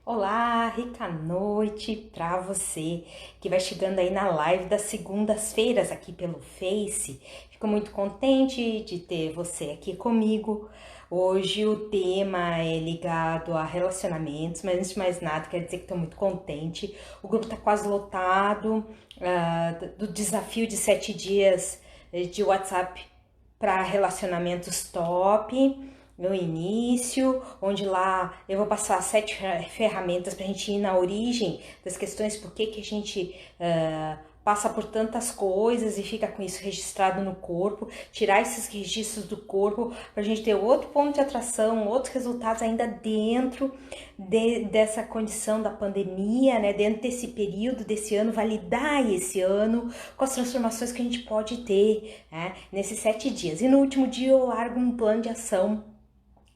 Olá, rica noite pra você que vai chegando aí na live das segundas-feiras aqui pelo Face. Fico muito contente de ter você aqui comigo. Hoje o tema é ligado a relacionamentos, mas antes de mais nada, quero dizer que estou muito contente. O grupo está quase lotado, do desafio de 7 dias de WhatsApp para relacionamentos top. Meu início, onde lá eu vou passar 7 ferramentas para a gente ir na origem das questões, por que a gente passa por tantas coisas e fica com isso registrado no corpo, tirar esses registros do corpo para a gente ter outro ponto de atração, outros resultados ainda dentro dessa condição da pandemia, né? Dentro desse período, desse ano, validar esse ano com as transformações que a gente pode ter, né? Nesses 7 dias. E no último dia eu largo um plano de ação.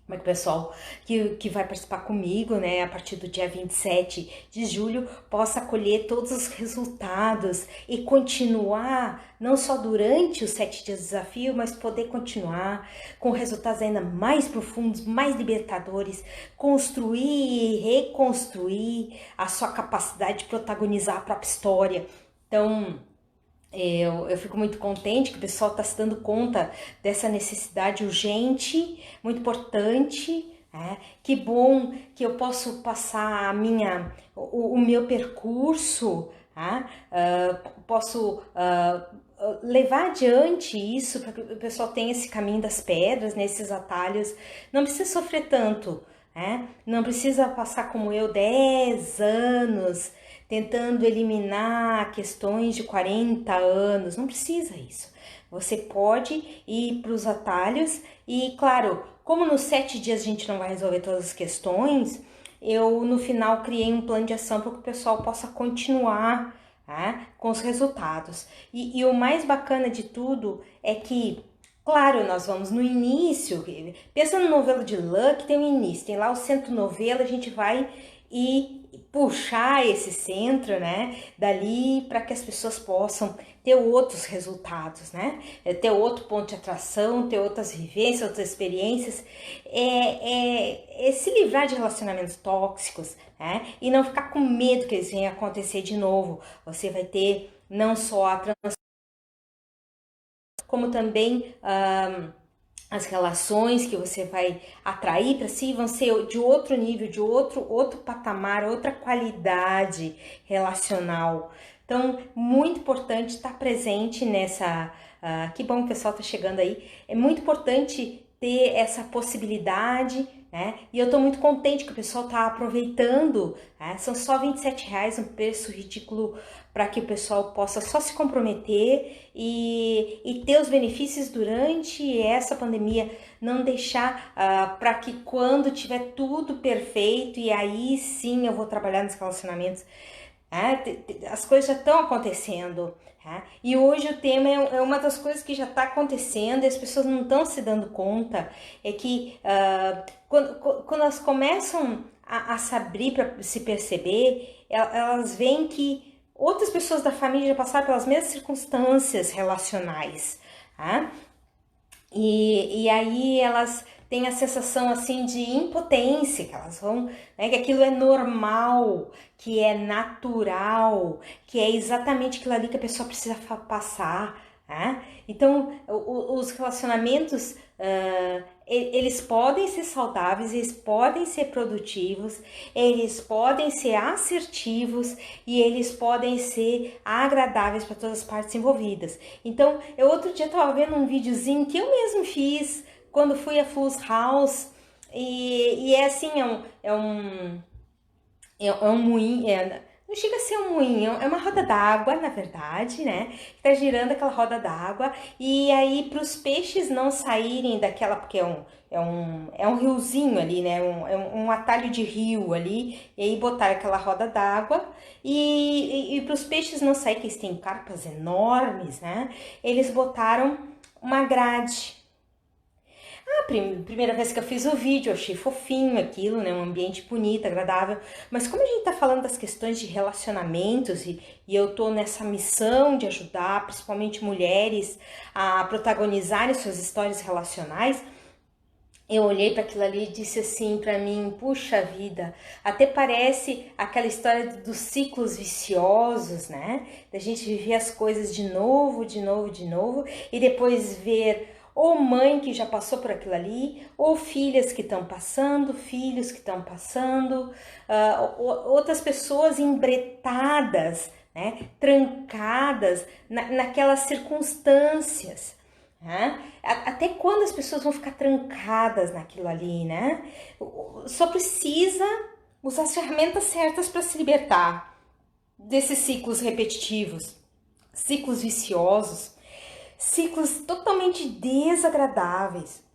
Como é que o pessoal que vai participar comigo, né, a partir do dia 27 de julho, possa colher todos os resultados e continuar, não só durante os 7 dias de desafio, mas poder continuar com resultados ainda mais profundos, mais libertadores, construir e reconstruir a sua capacidade de protagonizar a própria história. Então, eu fico muito contente que o pessoal está se dando conta dessa necessidade urgente, muito importante. Que bom que eu posso passar o meu percurso, posso levar adiante isso para que o pessoal tenha esse caminho das pedras, nesses atalhos. Não precisa sofrer tanto, não precisa passar como eu 10 anos tentando eliminar questões de 40 anos, não precisa isso. Você pode ir para os atalhos e, claro, como nos 7 dias a gente não vai resolver todas as questões, eu no final criei um plano de ação para que o pessoal possa continuar com os resultados. E o mais bacana de tudo é que, claro, nós vamos no início, pensa no novelo de Luck, tem um início, tem lá o centro novelo, a gente vai e puxar esse centro, né, dali para que as pessoas possam ter outros resultados, né, ter outro ponto de atração, ter outras vivências, outras experiências, é se livrar de relacionamentos tóxicos, né, e não ficar com medo que eles venham acontecer de novo. Você vai ter não só a como também as relações que você vai atrair para si vão ser de outro nível, de outro patamar, outra qualidade relacional. Então, muito importante estar presente nessa. Que bom que o pessoal está chegando aí. É muito importante ter essa possibilidade, né? E eu estou muito contente que o pessoal está aproveitando. São só R$ 27, um preço ridículo para que o pessoal possa só se comprometer e ter os benefícios durante essa pandemia, não deixar para que quando tiver tudo perfeito e aí sim eu vou trabalhar nos relacionamentos. As coisas já estão acontecendo. E hoje o tema é uma das coisas que já está acontecendo e as pessoas não estão se dando conta, é que quando elas começam a se abrir para se perceber, elas veem que outras pessoas da família já passaram pelas mesmas circunstâncias relacionais. E aí elas têm a sensação assim de impotência, que elas vão, né, que aquilo é normal, que é natural, que é exatamente aquilo ali que a pessoa precisa passar. Então, os relacionamentos, eles podem ser saudáveis, eles podem ser produtivos, eles podem ser assertivos e eles podem ser agradáveis para todas as partes envolvidas. Então, eu outro dia estava vendo um videozinho que eu mesmo fiz quando fui a Full House e é assim, é um moinho, não chega a ser um moinho, é uma roda d'água, na verdade, né? Que tá girando aquela roda d'água e aí para os peixes não saírem daquela, porque é um riozinho ali, né? É um atalho de rio ali, e aí botaram aquela roda d'água e para os peixes não saírem, que eles têm carpas enormes, né? Eles botaram uma grade. Primeira vez que eu fiz o vídeo, eu achei fofinho aquilo, né? Um ambiente bonito, agradável. Mas como a gente tá falando das questões de relacionamentos e eu tô nessa missão de ajudar, principalmente mulheres, a protagonizarem suas histórias relacionais, eu olhei para aquilo ali e disse assim para mim, puxa vida, até parece aquela história dos ciclos viciosos, né? Da gente viver as coisas de novo, de novo, de novo, e depois ver ou mãe que já passou por aquilo ali, ou filhas que estão passando, filhos que estão passando, outras pessoas embretadas, né? Trancadas naquelas circunstâncias. Né? Até quando as pessoas vão ficar trancadas naquilo ali, né? Só precisa usar as ferramentas certas para se libertar desses ciclos repetitivos, ciclos viciosos, ciclos totalmente desagradáveis.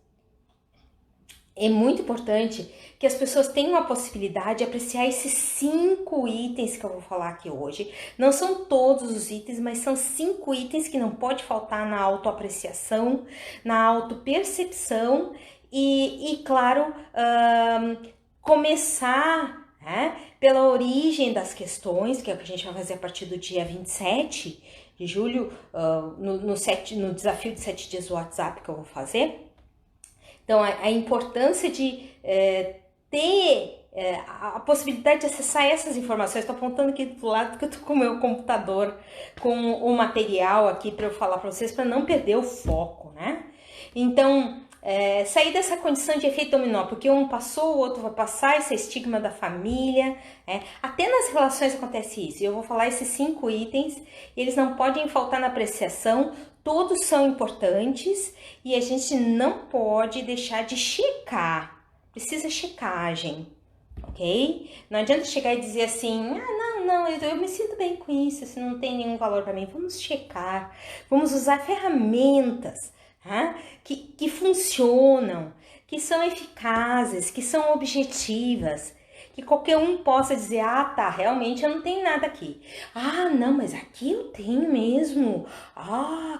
É muito importante que as pessoas tenham a possibilidade de apreciar esses 5 itens que eu vou falar aqui hoje. Não são todos os itens, mas são 5 itens que não pode faltar na autoapreciação, na autopercepção e claro, começar, né, pela origem das questões, que é o que a gente vai fazer a partir do dia 27 de julho, no desafio de 7 dias do WhatsApp que eu vou fazer. Então, a importância de ter a possibilidade de acessar essas informações. Estou apontando aqui do lado que eu estou com o meu computador, com o material aqui para eu falar para vocês, para não perder o foco, né? Então, sair dessa condição de efeito dominó, porque um passou, o outro vai passar, esse é estigma da família, até nas relações acontece isso. Eu vou falar esses 5 itens, eles não podem faltar na apreciação, todos são importantes e a gente não pode deixar de checar, precisa checagem, ok? Não adianta chegar e dizer assim, não, eu me sinto bem com isso não tem nenhum valor para mim. Vamos checar, vamos usar ferramentas que funcionam, que são eficazes, que são objetivas, que qualquer um possa dizer, tá, realmente eu não tenho nada aqui. Não, mas aqui eu tenho mesmo.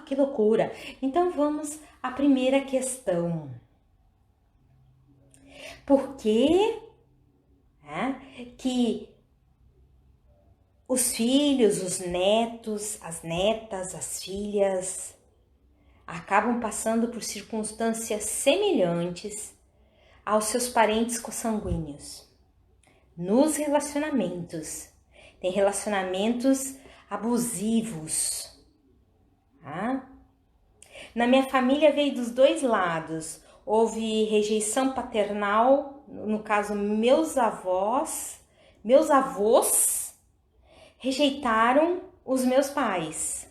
Que loucura. Então vamos à primeira questão. Por que que os filhos, os netos, as netas, as filhas acabam passando por circunstâncias semelhantes aos seus parentes consanguíneos? Nos relacionamentos, tem relacionamentos abusivos. Na minha família veio dos 2 lados. Houve rejeição paternal, no caso meus avós rejeitaram os meus pais.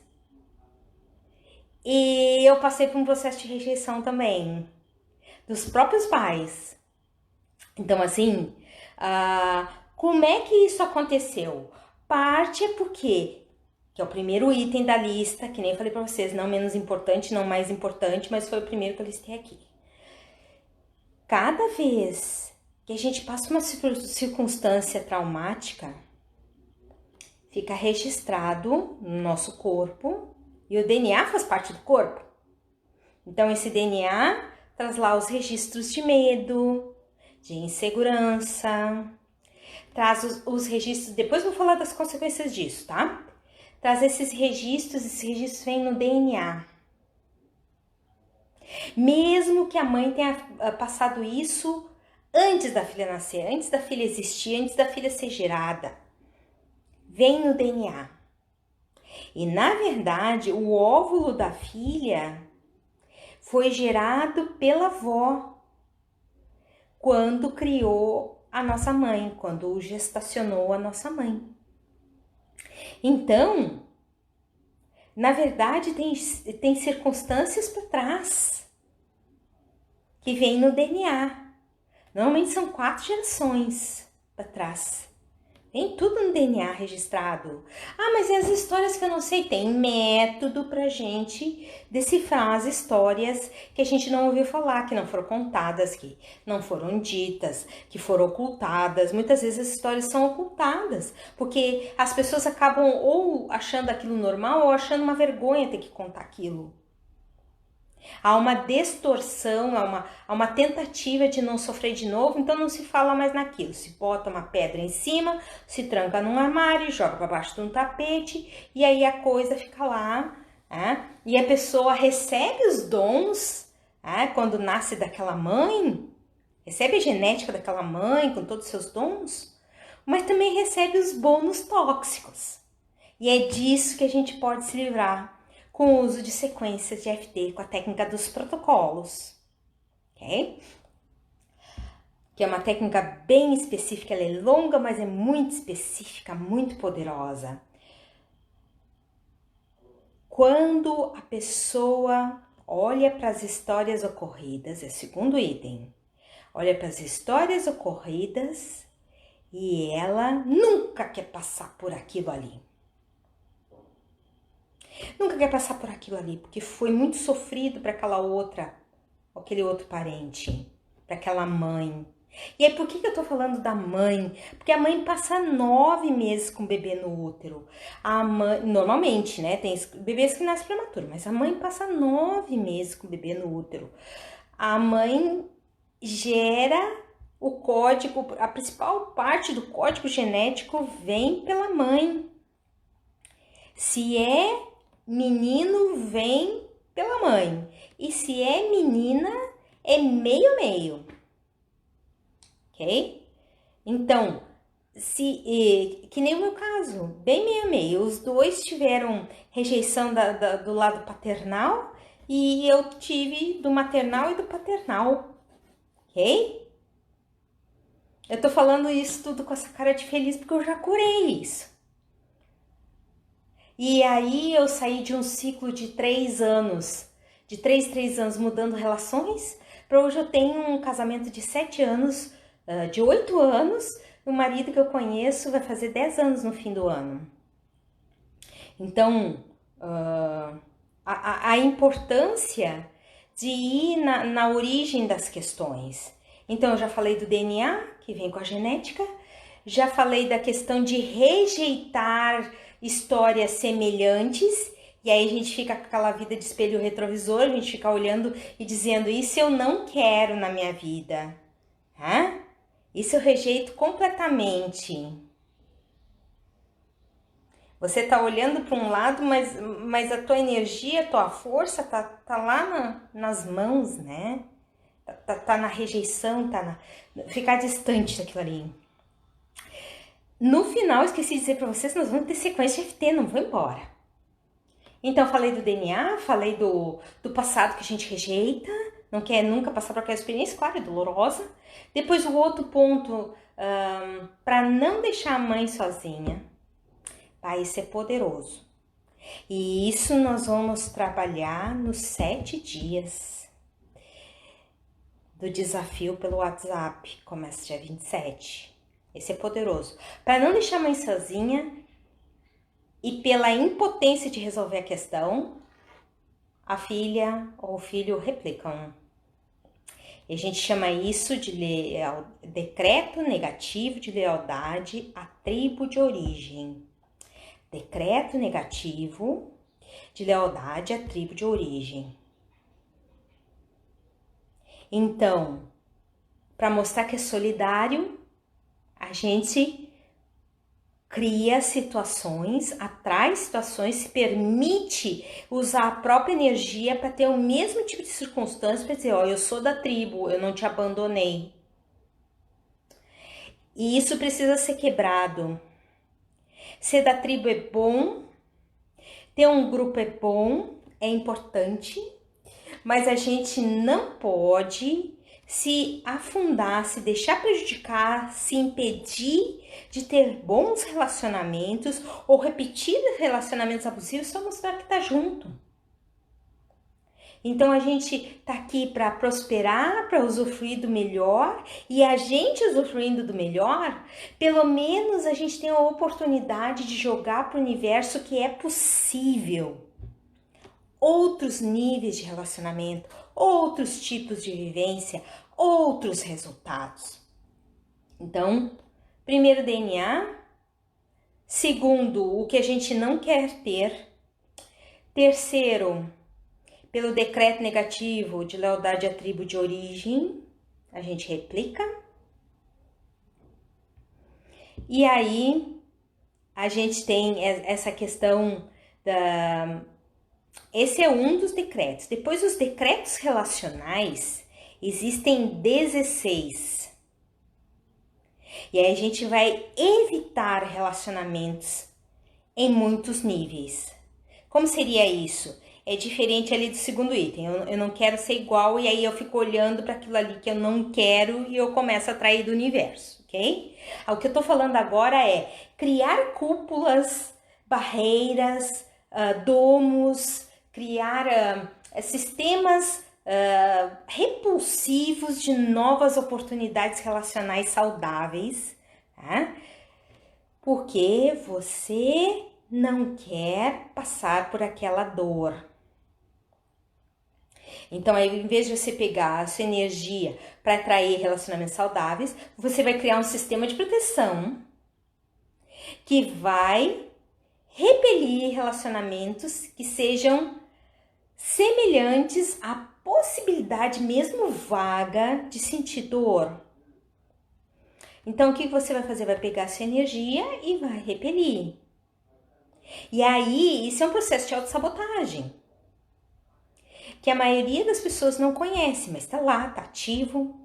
E eu passei por um processo de rejeição também, dos próprios pais. Então, assim, como é que isso aconteceu? Parte é porque, que é o primeiro item da lista, que nem eu falei para vocês, não menos importante, não mais importante, mas foi o primeiro que eu listei aqui. Cada vez que a gente passa uma circunstância traumática, fica registrado no nosso corpo, e o DNA faz parte do corpo. Então, esse DNA traz lá os registros de medo, de insegurança, traz os registros, depois vou falar das consequências disso, tá? Traz esses registros vêm no DNA. Mesmo que a mãe tenha passado isso antes da filha nascer, antes da filha existir, antes da filha ser gerada, vem no DNA. E na verdade, o óvulo da filha foi gerado pela avó quando criou a nossa mãe, quando gestacionou a nossa mãe. Então, na verdade, tem circunstâncias por trás que vêm no DNA. Normalmente são 4 gerações para trás. Tem tudo no DNA registrado. Mas e as histórias que eu não sei? Tem método pra gente decifrar as histórias que a gente não ouviu falar, que não foram contadas, que não foram ditas, que foram ocultadas. Muitas vezes as histórias são ocultadas, porque as pessoas acabam ou achando aquilo normal ou achando uma vergonha ter que contar aquilo. Há uma distorção, há uma tentativa de não sofrer de novo, então não se fala mais naquilo. Se bota uma pedra em cima, se tranca num armário, joga para baixo de um tapete e aí a coisa fica lá. E a pessoa recebe os dons quando nasce daquela mãe, recebe a genética daquela mãe com todos os seus dons, mas também recebe os bônus tóxicos. E é disso que a gente pode se livrar com o uso de sequências de EFT, com a técnica dos protocolos, ok? Que é uma técnica bem específica, ela é longa, mas é muito específica, muito poderosa. Quando a pessoa olha para as histórias ocorridas, é o segundo item, olha para as histórias ocorridas e ela nunca quer passar por aquilo ali. Nunca quer passar por aquilo ali, porque foi muito sofrido para aquela outra, aquele outro parente, para aquela mãe. E aí, por que eu tô falando da mãe? Porque a mãe passa 9 meses com o bebê no útero. A mãe, normalmente, né? Tem bebês que nascem prematuro, mas a mãe passa 9 meses com o bebê no útero. A mãe gera o código, a principal parte do código genético vem pela mãe. Se é menino, vem pela mãe. E se é menina, é meio-meio. Ok? Então, que nem o meu caso, bem meio-meio. Os dois tiveram rejeição do lado paternal e eu tive do maternal e do paternal. Ok? Eu tô falando isso tudo com essa cara de feliz porque eu já curei isso. E aí eu saí de um ciclo de 3 anos, de 3 anos mudando relações, para hoje eu tenho um casamento de 7 anos, de 8 anos, o marido que eu conheço vai fazer 10 anos no fim do ano. Então, a importância de ir na origem das questões. Então, eu já falei do DNA, que vem com a genética, já falei da questão de rejeitar histórias semelhantes, e aí a gente fica com aquela vida de espelho retrovisor, a gente fica olhando e dizendo, isso eu não quero na minha vida, tá? Isso eu rejeito completamente. Você tá olhando para um lado, mas a tua energia, a tua força tá lá nas mãos, né? Tá na rejeição, ficar distante daquilo ali. No final, esqueci de dizer para vocês, nós vamos ter sequência de FT, não vou embora. Então, falei do DNA, falei do passado que a gente rejeita, não quer nunca passar por aquela experiência, claro, é dolorosa. Depois, o outro ponto, para não deixar a mãe sozinha. Tá, isso é poderoso. E isso nós vamos trabalhar nos 7 dias do desafio pelo WhatsApp, começa dia 27. Esse é poderoso. Para não deixar a mãe sozinha e pela impotência de resolver a questão, a filha ou o filho replicam. E a gente chama isso de decreto negativo de lealdade à tribo de origem. Decreto negativo de lealdade à tribo de origem. Então, para mostrar que é solidário, a gente cria situações, atrai situações, se permite usar a própria energia para ter o mesmo tipo de circunstância, para dizer, ó, eu sou da tribo, eu não te abandonei. E isso precisa ser quebrado. Ser da tribo é bom, ter um grupo é bom, é importante, mas a gente não pode se afundar, se deixar prejudicar, se impedir de ter bons relacionamentos ou repetir relacionamentos abusivos só mostrar que tá junto. Então a gente tá aqui para prosperar, para usufruir do melhor, e a gente usufruindo do melhor, pelo menos a gente tem a oportunidade de jogar para o universo que é possível. Outros níveis de relacionamento, outros tipos de vivência, outros resultados. Então, primeiro, DNA. Segundo, o que a gente não quer ter. Terceiro, pelo decreto negativo de lealdade à tribo de origem, a gente replica. E aí, a gente tem essa questão da... Esse é um dos decretos. Depois, os decretos relacionais, Existem 16. E aí a gente vai evitar relacionamentos em muitos níveis. Como seria isso? É diferente ali do segundo item. Eu não quero ser igual e aí eu fico olhando para aquilo ali que eu não quero e eu começo a atrair do universo, ok? O que eu tô falando agora é criar cúpulas, barreiras, domos, criar sistemas repulsivos de novas oportunidades relacionais saudáveis, tá? Porque você não quer passar por aquela dor. Então, aí, em vez de você pegar a sua energia para atrair relacionamentos saudáveis, você vai criar um sistema de proteção que vai repelir relacionamentos que sejam semelhantes à possibilidade, mesmo vaga, de sentir dor. Então, o que você vai fazer? Vai pegar a sua energia e vai repelir. E aí, isso é um processo de autossabotagem, que a maioria das pessoas não conhece, mas tá lá, tá ativo.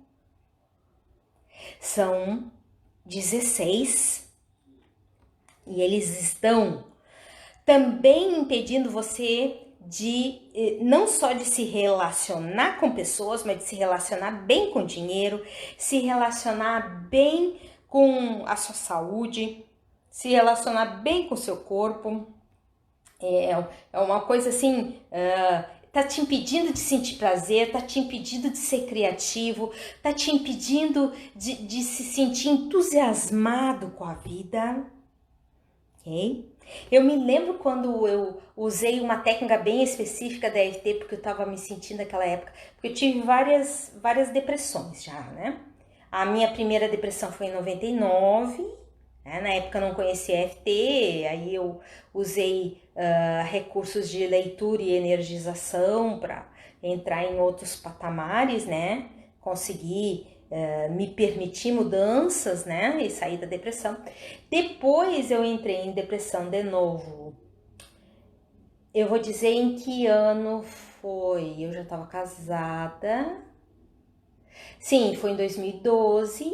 São 16 e eles estão também impedindo você de não só de se relacionar com pessoas, mas de se relacionar bem com dinheiro, se relacionar bem com a sua saúde, se relacionar bem com o seu corpo. É uma coisa assim, tá te impedindo de sentir prazer, tá te impedindo de ser criativo, tá te impedindo de se sentir entusiasmado com a vida, ok? Eu me lembro quando eu usei uma técnica bem específica da EFT, porque eu estava me sentindo naquela época, porque eu tive várias depressões já, né? A minha primeira depressão foi em 99, né? Na época eu não conhecia EFT, aí eu usei recursos de leitura e energização para entrar em outros patamares, né? Consegui me permitir mudanças, né? E sair da depressão. Depois eu entrei em depressão de novo. Eu vou dizer em que ano foi. Eu já estava casada. Sim, foi em 2012.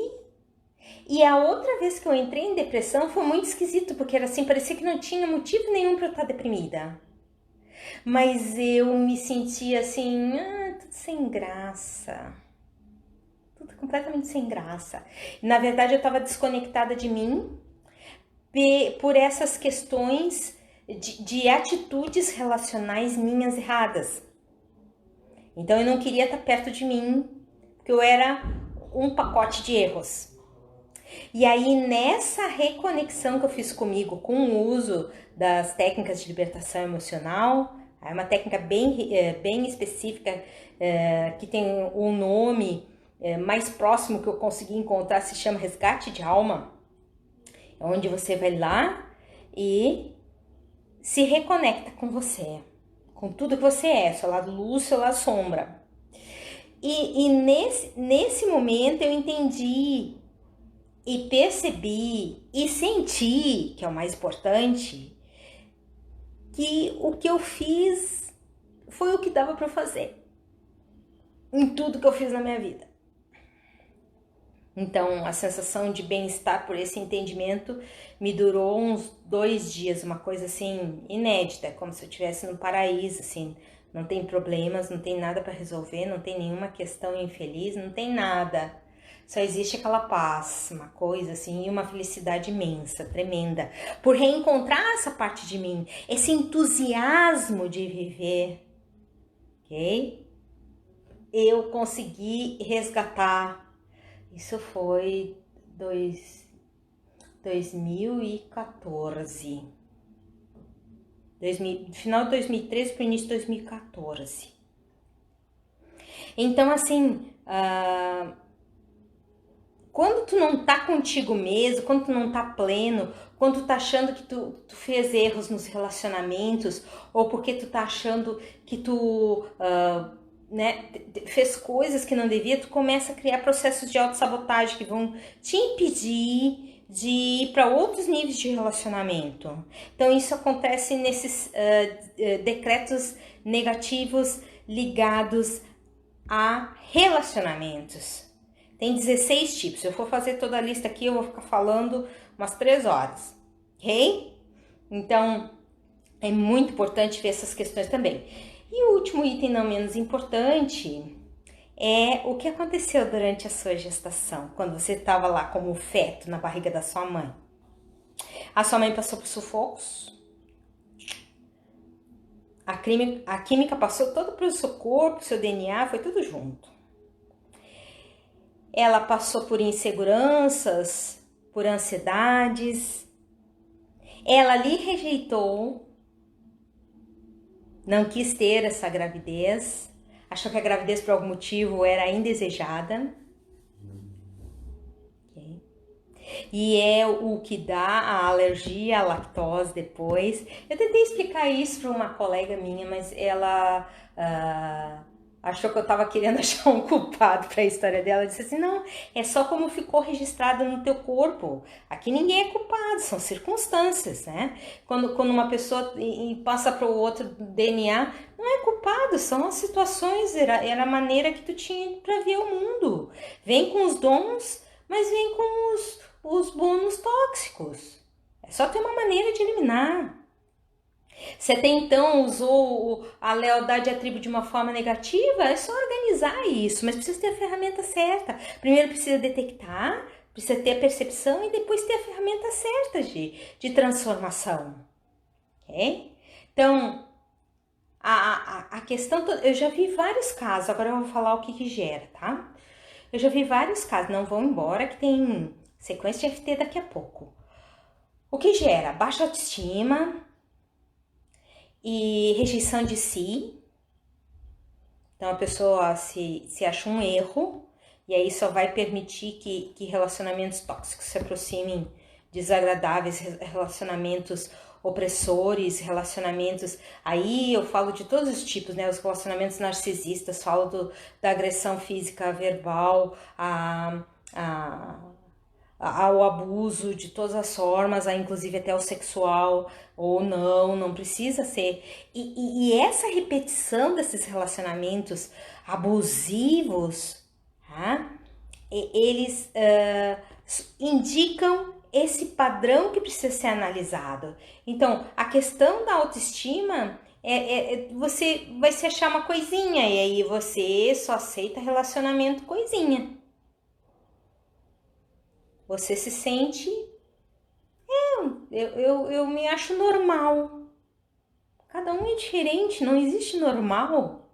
E a outra vez que eu entrei em depressão foi muito esquisito, porque era assim, parecia que não tinha motivo nenhum para eu estar deprimida. Mas eu me sentia assim, tudo sem graça. Tudo completamente sem graça. Na verdade, eu estava desconectada de mim por essas questões de atitudes relacionais minhas erradas. Então, eu não queria estar perto de mim, porque eu era um pacote de erros. E aí, nessa reconexão que eu fiz comigo com o uso das técnicas de libertação emocional, é uma técnica bem específica, que tem um nome mais próximo que eu consegui encontrar, se chama resgate de alma, onde você vai lá e se reconecta com você, com tudo que você é, seu lado luz, seu lado sombra. E nesse momento eu entendi e percebi e senti, que é o mais importante, que o que eu fiz foi o que dava para fazer em tudo que eu fiz na minha vida. Então, a sensação de bem-estar por esse entendimento me durou uns 2 dias, uma coisa assim inédita, como se eu estivesse no paraíso, assim, não tem problemas, não tem nada para resolver, não tem nenhuma questão infeliz, não tem nada. Só existe aquela paz, uma coisa assim, e uma felicidade imensa, tremenda, por reencontrar essa parte de mim, esse entusiasmo de viver, ok? Eu consegui resgatar. Isso foi 2014. Final de 2013 para o início de 2014. Então, assim, quando tu não tá contigo mesmo, quando tu não tá pleno, quando tu tá achando que tu fez erros nos relacionamentos, ou porque tu tá achando que tu fez coisas que não devia, tu começa a criar processos de autossabotagem que vão te impedir de ir para outros níveis de relacionamento. Então isso acontece nesses decretos negativos ligados a relacionamentos. Tem 16 tipos. Se eu for fazer toda a lista aqui, eu vou ficar falando umas 3 horas, ok? Então, é muito importante ver essas questões também. E o último item, não menos importante, é o que aconteceu durante a sua gestação, quando você estava lá como feto na barriga da sua mãe. A sua mãe passou por sufocos, a química passou toda para o seu corpo, seu DNA, foi tudo junto. Ela passou por inseguranças, por ansiedades. Ela lhe rejeitou, não quis ter essa gravidez, achou que a gravidez por algum motivo era indesejada. Okay. E é o que dá a alergia à lactose depois. Eu tentei explicar isso para uma colega minha, mas ela achou que eu estava querendo achar um culpado para a história dela. Ela disse assim, não, é só como ficou registrado no teu corpo. Aqui ninguém é culpado, são circunstâncias, né? Quando uma pessoa passa para o outro DNA, não é culpado, são as situações, era a maneira que tu tinha para ver o mundo. Vem com os dons, mas vem com os bônus tóxicos. É só ter uma maneira de eliminar. Se até então usou a lealdade à tribo de uma forma negativa, é só organizar isso, mas precisa ter a ferramenta certa. Primeiro precisa detectar, precisa ter a percepção e depois ter a ferramenta certa de transformação. Ok? Então, a questão... Eu já vi vários casos, agora eu vou falar o que gera, tá? Eu já vi vários casos, não vão embora que tem sequência de FT daqui a pouco. O que gera? Baixa autoestima e rejeição de si. Então a pessoa se acha um erro e aí só vai permitir que relacionamentos tóxicos se aproximem, desagradáveis, relacionamentos opressores, relacionamentos... Aí eu falo de todos os tipos, né? Os relacionamentos narcisistas, falo da agressão física, verbal, ao abuso de todas as formas, inclusive até o sexual, ou não precisa ser. E essa repetição desses relacionamentos abusivos, tá? Eles indicam esse padrão que precisa ser analisado. Então, a questão da autoestima você vai se achar uma coisinha, e aí você só aceita relacionamento coisinha. Você se sente... Eu me acho normal. Cada um é diferente, não existe normal.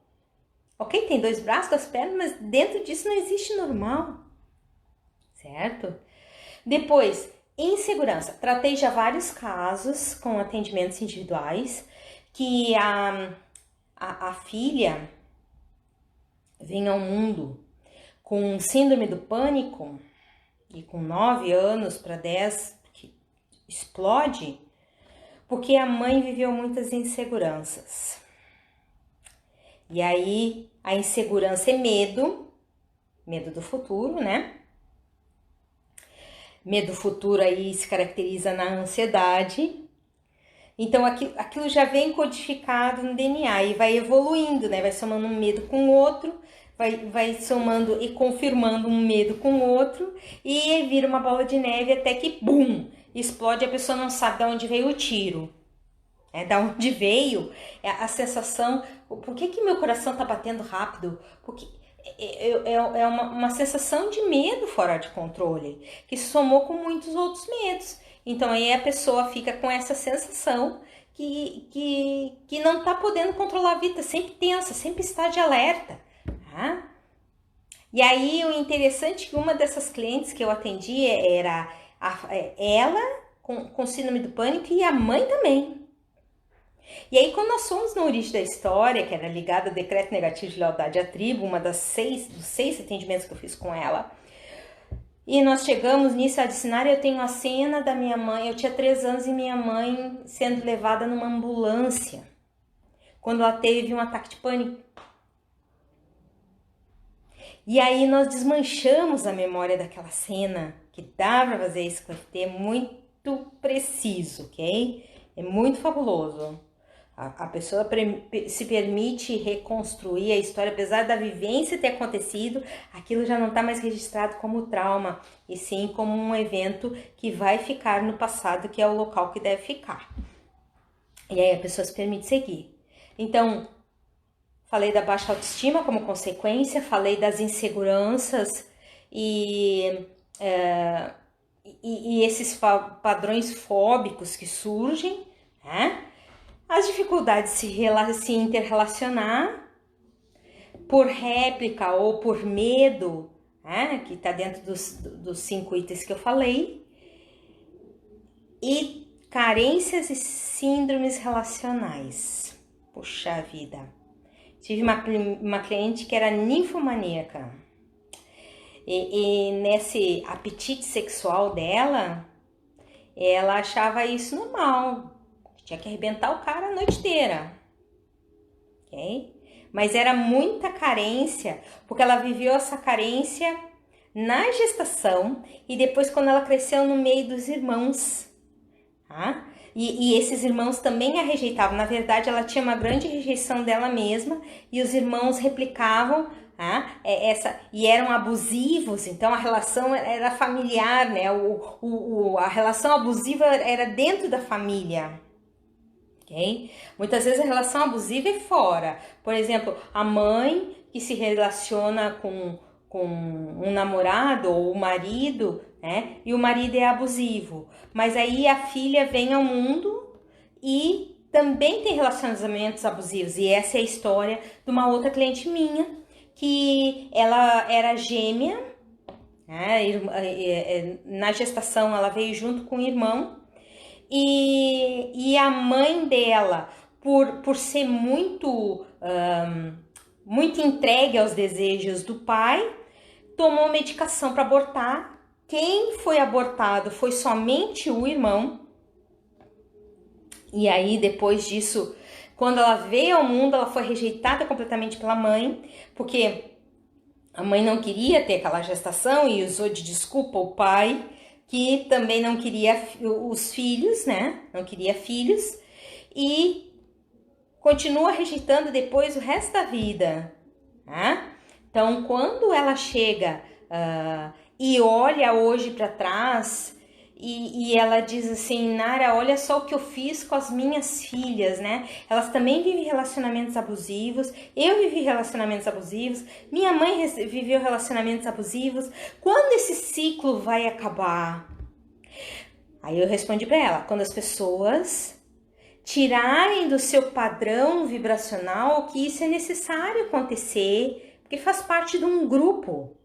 Ok, tem 2 braços, 2 pernas, mas dentro disso não existe normal. Certo? Depois, insegurança. Tratei já vários casos com atendimentos individuais que a filha vem ao mundo com síndrome do pânico e com 9 anos para 10 que explode, porque a mãe viveu muitas inseguranças. E aí a insegurança é medo do futuro, né? Medo do futuro aí se caracteriza na ansiedade. Então aquilo já vem codificado no DNA e vai evoluindo, né? Vai somando um medo com o outro, vai somando e confirmando um medo com o outro e vira uma bola de neve até que, bum, explode e a pessoa não sabe de onde veio o tiro. Da onde veio a sensação, por que meu coração tá batendo rápido? Porque é uma sensação de medo fora de controle, que se somou com muitos outros medos. Então aí a pessoa fica com essa sensação que não tá podendo controlar a vida, sempre tensa, sempre está de alerta. Tá? E aí o interessante é que uma dessas clientes que eu atendi era ela com síndrome do pânico e a mãe também. E aí quando nós fomos na origem da história, que era ligada ao decreto negativo de lealdade à tribo, uma dos 6 atendimentos que eu fiz com ela, e nós chegamos nisso, ela disse, Nária, eu tenho a cena da minha mãe, eu tinha 3 anos e minha mãe sendo levada numa ambulância, quando ela teve um ataque de pânico. E aí nós desmanchamos a memória daquela cena, que dá para fazer isso com FT, é muito preciso, ok? É muito fabuloso. A pessoa se permite reconstruir a história, apesar da vivência ter acontecido, aquilo já não está mais registrado como trauma, e sim como um evento que vai ficar no passado, que é o local que deve ficar. E aí a pessoa se permite seguir. Então, falei da baixa autoestima como consequência, falei das inseguranças e esses padrões fóbicos que surgem, né? As dificuldades de se interrelacionar por réplica ou por medo, né? Que está dentro dos 5 itens que eu falei, e carências e síndromes relacionais. Puxa vida, tive uma cliente que era ninfomaníaca, e nesse apetite sexual dela, ela achava isso normal, tinha que arrebentar o cara a noite inteira, ok? Mas era muita carência, porque ela viveu essa carência na gestação e depois quando ela cresceu no meio dos irmãos, tá? E esses irmãos também a rejeitavam. Na verdade, ela tinha uma grande rejeição dela mesma e os irmãos replicavam, tá? E eram abusivos, então a relação era familiar, né? A relação abusiva era dentro da família. Okay? Muitas vezes a relação abusiva é fora. Por exemplo, a mãe que se relaciona com um namorado ou o marido, né? E o marido é abusivo. Mas aí a filha vem ao mundo e também tem relacionamentos abusivos. E essa é a história de uma outra cliente minha, que ela era gêmea, né? Na gestação ela veio junto com o irmão. E a mãe dela, por ser muito entregue aos desejos do pai, tomou medicação para abortar. Quem foi abortado foi somente o irmão. E aí, depois disso, quando ela veio ao mundo, ela foi rejeitada completamente pela mãe, porque a mãe não queria ter aquela gestação e usou de desculpa o pai, que também não queria os filhos, né? Não queria filhos. E continua rejeitando depois o resto da vida. Né? Então, quando ela chega e olha hoje para trás e ela diz assim, Nara, olha só o que eu fiz com as minhas filhas, né? Elas também vivem relacionamentos abusivos, eu vivi relacionamentos abusivos, minha mãe viveu relacionamentos abusivos. Quando esse ciclo vai acabar? Aí eu respondi para ela, quando as pessoas tirarem do seu padrão vibracional que isso é necessário acontecer, porque faz parte de um grupo,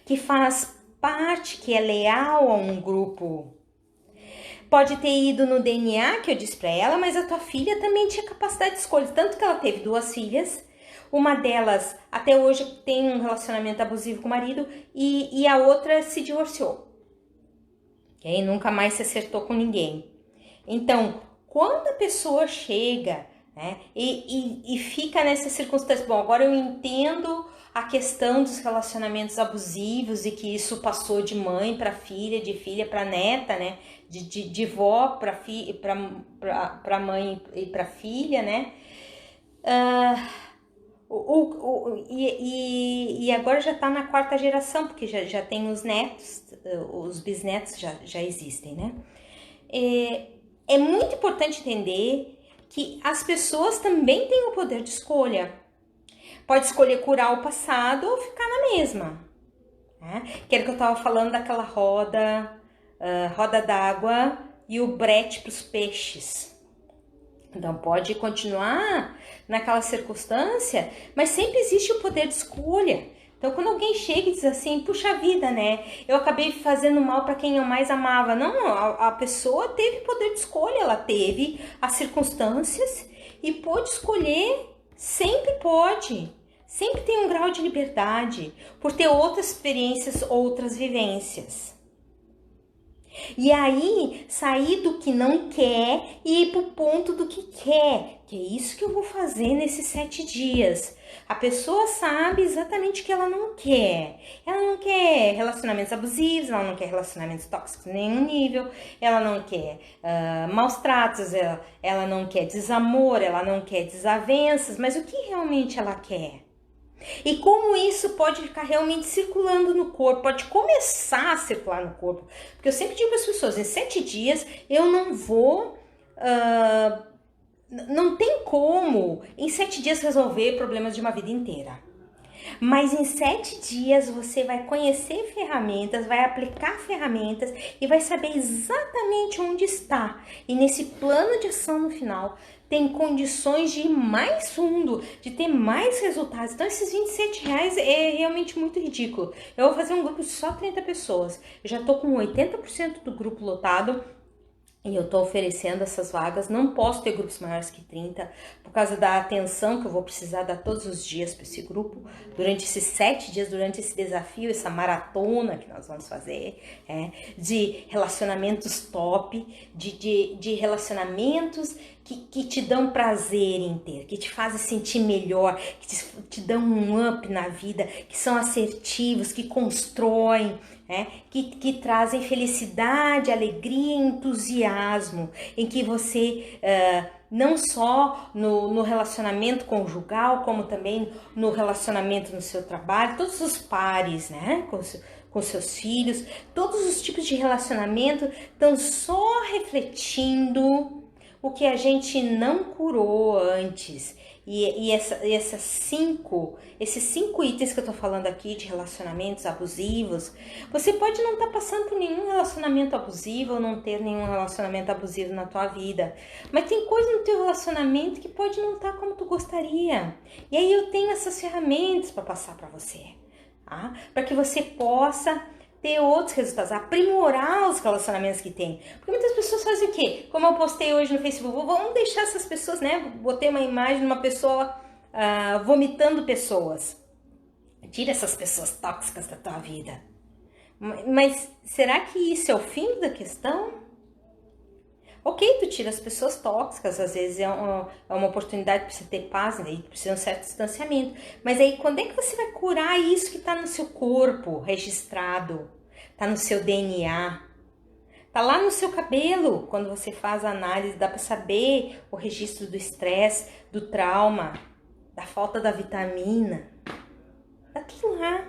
que faz parte, que é leal a um grupo. Pode ter ido no DNA, que eu disse para ela, mas a tua filha também tinha capacidade de escolha, tanto que ela teve 2 filhas, uma delas até hoje tem um relacionamento abusivo com o marido e a outra se divorciou, okay? Nunca mais se acertou com ninguém. Então, quando a pessoa chega, né, e fica nessa circunstância, bom, agora eu entendo a questão dos relacionamentos abusivos e que isso passou de mãe para filha, de filha para neta, né, de vó para mãe e para filha, né, e agora já está na 4ª geração, porque já tem os netos, os bisnetos já existem, né. É muito importante entender que as pessoas também têm o poder de escolha. Pode escolher curar o passado ou ficar na mesma. Né? Que era que eu estava falando daquela roda d'água e o brete para os peixes. Então pode continuar naquela circunstância, mas sempre existe o poder de escolha. Então, quando alguém chega e diz assim, puxa vida, né? Eu acabei fazendo mal para quem eu mais amava. Não, a pessoa teve poder de escolha, ela teve as circunstâncias e pôde escolher, sempre pode. Sempre tem um grau de liberdade por ter outras experiências, outras vivências. E aí, sair do que não quer e ir pro ponto do que quer. Que é isso que eu vou fazer nesses 7 dias. A pessoa sabe exatamente o que ela não quer. Ela não quer relacionamentos abusivos, ela não quer relacionamentos tóxicos em nenhum nível, ela não quer maus tratos, ela não quer desamor, ela não quer desavenças, mas o que realmente ela quer? E como isso pode ficar realmente circulando no corpo, pode começar a circular no corpo. Porque eu sempre digo para as pessoas, em 7 dias eu não vou... não tem como em 7 dias resolver problemas de uma vida inteira. Mas em 7 dias você vai conhecer ferramentas, vai aplicar ferramentas e vai saber exatamente onde está. E nesse plano de ação no final, tem condições de ir mais fundo, de ter mais resultados. Então esses R$27 é realmente muito ridículo. Eu vou fazer um grupo de só 30 pessoas. Eu já tô com 80% do grupo lotado. E eu tô oferecendo essas vagas, não posso ter grupos maiores que 30, por causa da atenção que eu vou precisar dar todos os dias para esse grupo, durante esses 7 dias, durante esse desafio, essa maratona que nós vamos fazer, de relacionamentos top, de relacionamentos que te dão prazer em ter, que te fazem sentir melhor, que te dão um up na vida, que são assertivos, que constroem, que trazem felicidade, alegria, entusiasmo, em que você não só no relacionamento conjugal, como também no relacionamento no seu trabalho, todos os pares, com seus filhos, todos os tipos de relacionamento estão só refletindo o que a gente não curou antes. E esses 5 itens que eu tô falando aqui de relacionamentos abusivos, você pode não estar passando por nenhum relacionamento abusivo ou não ter nenhum relacionamento abusivo na tua vida, mas tem coisa no teu relacionamento que pode não estar como tu gostaria. E aí eu tenho essas ferramentas para passar para você, tá? Para que você possa ter outros resultados, aprimorar os relacionamentos que tem. Porque muitas pessoas fazem o quê? Como eu postei hoje no Facebook, vamos deixar essas pessoas, botei uma imagem de uma pessoa vomitando pessoas. Tira essas pessoas tóxicas da tua vida. Mas será que isso é o fim da questão? Ok, tu tira as pessoas tóxicas, às vezes é uma oportunidade para você ter paz, né? Precisa de um certo distanciamento. Mas aí, quando é que você vai curar isso que está no seu corpo, registrado? Está no seu DNA? Está lá no seu cabelo, quando você faz a análise, dá para saber o registro do estresse, do trauma, da falta da vitamina. Está tudo lá.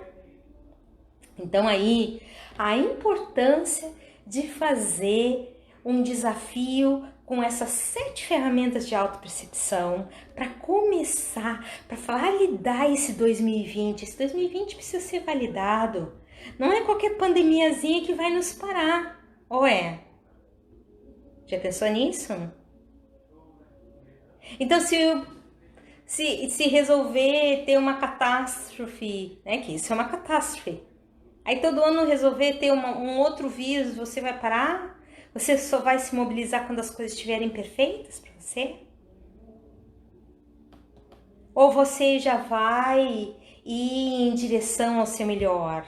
Então aí, a importância de fazer um desafio com essas 7 ferramentas de autopercepção para começar, para validar esse 2020. Esse 2020 precisa ser validado. Não é qualquer pandemiazinha que vai nos parar, ou é? Já pensou nisso? Então, se resolver ter uma catástrofe, que isso é uma catástrofe, aí todo ano resolver ter um outro vírus, você vai parar? Você só vai se mobilizar quando as coisas estiverem perfeitas para você? Ou você já vai ir em direção ao seu melhor?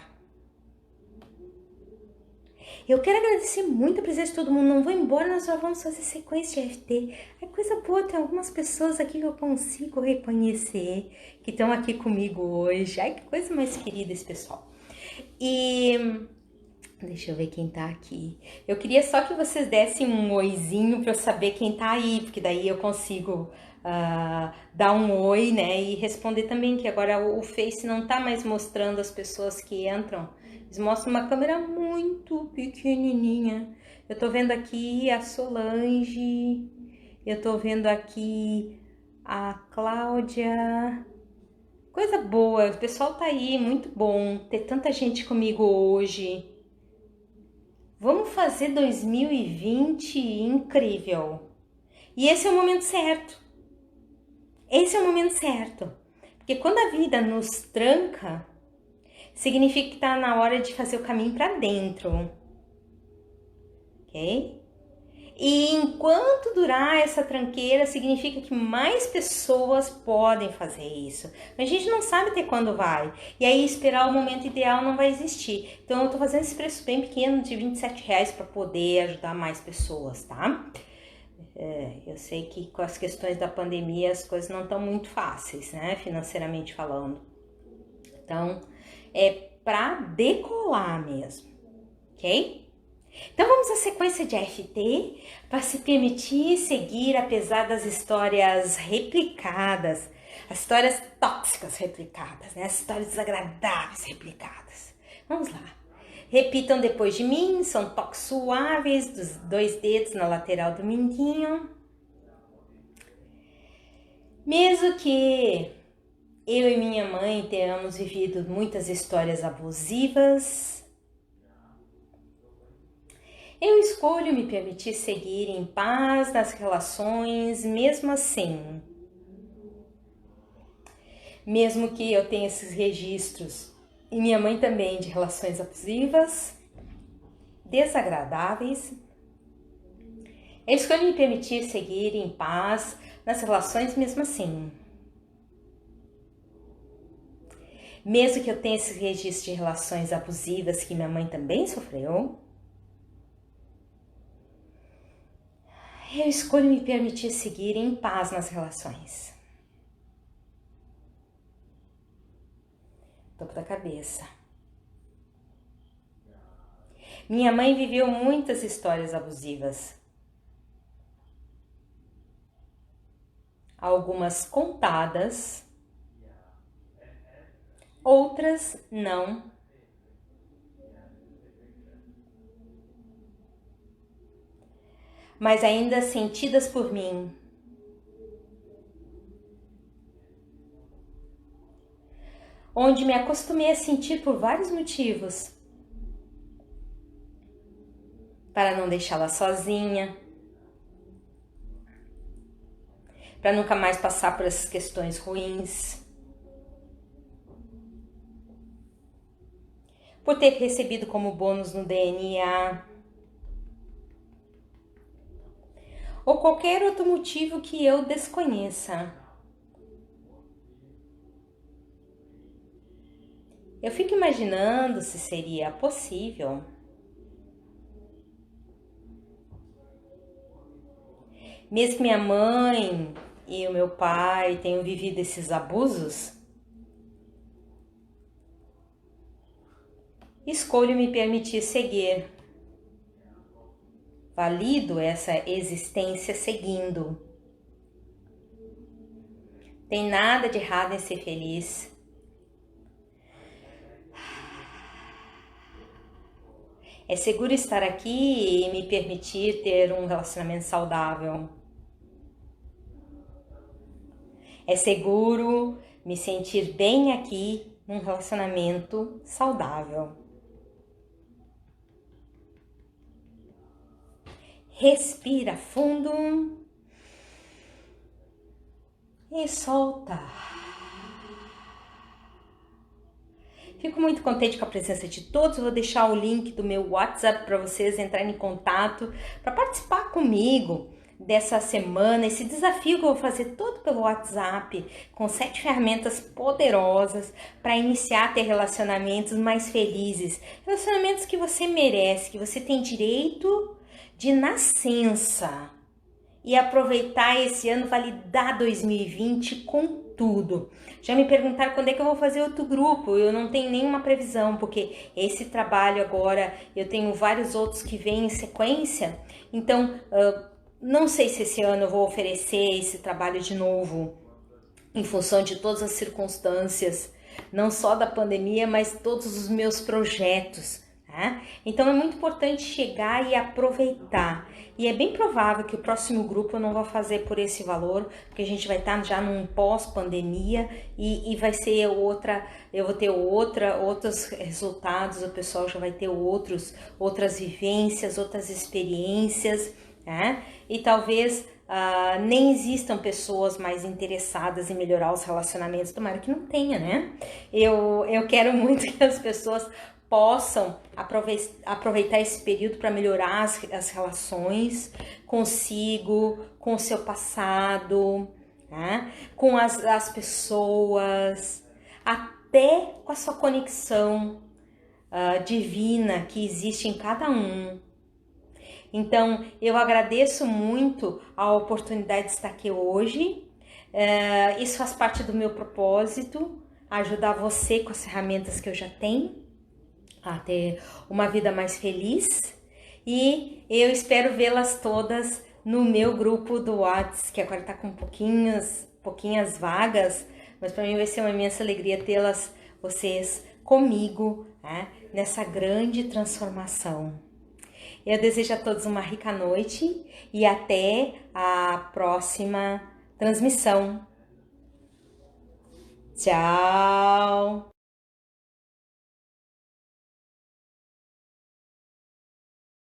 Eu quero agradecer muito a presença de todo mundo. Não vou embora, nós já vamos fazer sequência de FT. É coisa boa, tem algumas pessoas aqui que eu consigo reconhecer, que estão aqui comigo hoje. Ai, que coisa mais querida esse pessoal. E... deixa eu ver quem tá aqui. Eu queria só que vocês dessem um oizinho pra eu saber quem tá aí, porque daí eu consigo dar um oi, e responder também, que agora o Face não tá mais mostrando as pessoas que entram. Eles mostram uma câmera muito pequenininha. Eu tô vendo aqui a Solange, eu tô vendo aqui a Cláudia. Coisa boa, o pessoal tá aí, muito bom ter tanta gente comigo hoje. Vamos fazer 2020 incrível. E esse é o momento certo. Esse é o momento certo. Porque quando a vida nos tranca, significa que tá na hora de fazer o caminho para dentro. Ok? E enquanto durar essa tranqueira, significa que mais pessoas podem fazer isso. A gente não sabe até quando vai. E aí esperar o momento ideal não vai existir. Então eu tô fazendo esse preço bem pequeno de R$ 27 para poder ajudar mais pessoas, tá? Eu sei que com as questões da pandemia as coisas não estão muito fáceis, né? Financeiramente falando. Então é para decolar mesmo, ok? Então vamos à sequência de AFT para se permitir seguir apesar das histórias replicadas, as histórias tóxicas replicadas, né? As histórias desagradáveis replicadas. Vamos lá. Repitam depois de mim, são toques suaves dos 2 dedos na lateral do minguinho. Mesmo que eu e minha mãe tenhamos vivido muitas histórias abusivas, eu escolho me permitir seguir em paz nas relações, mesmo assim. Mesmo que eu tenha esses registros, e minha mãe também, de relações abusivas, desagradáveis, eu escolho me permitir seguir em paz nas relações, mesmo assim. Mesmo que eu tenha esses registros de relações abusivas que minha mãe também sofreu, eu escolho me permitir seguir em paz nas relações. Topo da cabeça. Minha mãe viveu muitas histórias abusivas. Algumas contadas, outras não. Mas ainda sentidas por mim. Onde me acostumei a sentir por vários motivos. Para não deixá-la sozinha. Para nunca mais passar por essas questões ruins. Por ter recebido como bônus no DNA. Ou qualquer outro motivo que eu desconheça. Eu fico imaginando se seria possível mesmo que minha mãe e o meu pai tenham vivido esses abusos, escolho me permitir seguir. Valido essa existência seguindo. Tem nada de errado em ser feliz. É seguro estar aqui e me permitir ter um relacionamento saudável. É seguro me sentir bem aqui num relacionamento saudável. Respira fundo e solta. Fico muito contente com a presença de todos. Vou deixar o link do meu WhatsApp para vocês entrarem em contato, para participar comigo dessa semana, esse desafio que eu vou fazer todo pelo WhatsApp, com 7 ferramentas poderosas para iniciar a ter relacionamentos mais felizes, relacionamentos que você merece, que você tem direito de nascença, e aproveitar esse ano, validar 2020 com tudo. Já me perguntaram quando é que eu vou fazer outro grupo. Eu não tenho nenhuma previsão, porque esse trabalho agora, eu tenho vários outros que vêm em sequência. Então, não sei se esse ano eu vou oferecer esse trabalho de novo, em função de todas as circunstâncias, não só da pandemia, mas todos os meus projetos. Então é muito importante chegar e aproveitar. E é bem provável que o próximo grupo eu não vou fazer por esse valor, porque a gente vai estar já num pós-pandemia e vai ser outra, eu vou ter outros resultados, o pessoal já vai ter outras vivências, outras experiências, e talvez nem existam pessoas mais interessadas em melhorar os relacionamentos. Tomara que não tenha, né? Eu quero muito que as pessoas possam aproveitar esse período para melhorar as relações consigo, com o seu passado, né? Com as pessoas, até com a sua conexão divina que existe em cada um. Então, eu agradeço muito a oportunidade de estar aqui hoje. Isso faz parte do meu propósito, ajudar você com as ferramentas que eu já tenho a ter uma vida mais feliz. E eu espero vê-las todas no meu grupo do WhatsApp, que agora está com pouquinhas vagas, mas para mim vai ser uma imensa alegria tê-las, vocês, comigo, né, nessa grande transformação. Eu desejo a todos uma rica noite e até a próxima transmissão. Tchau!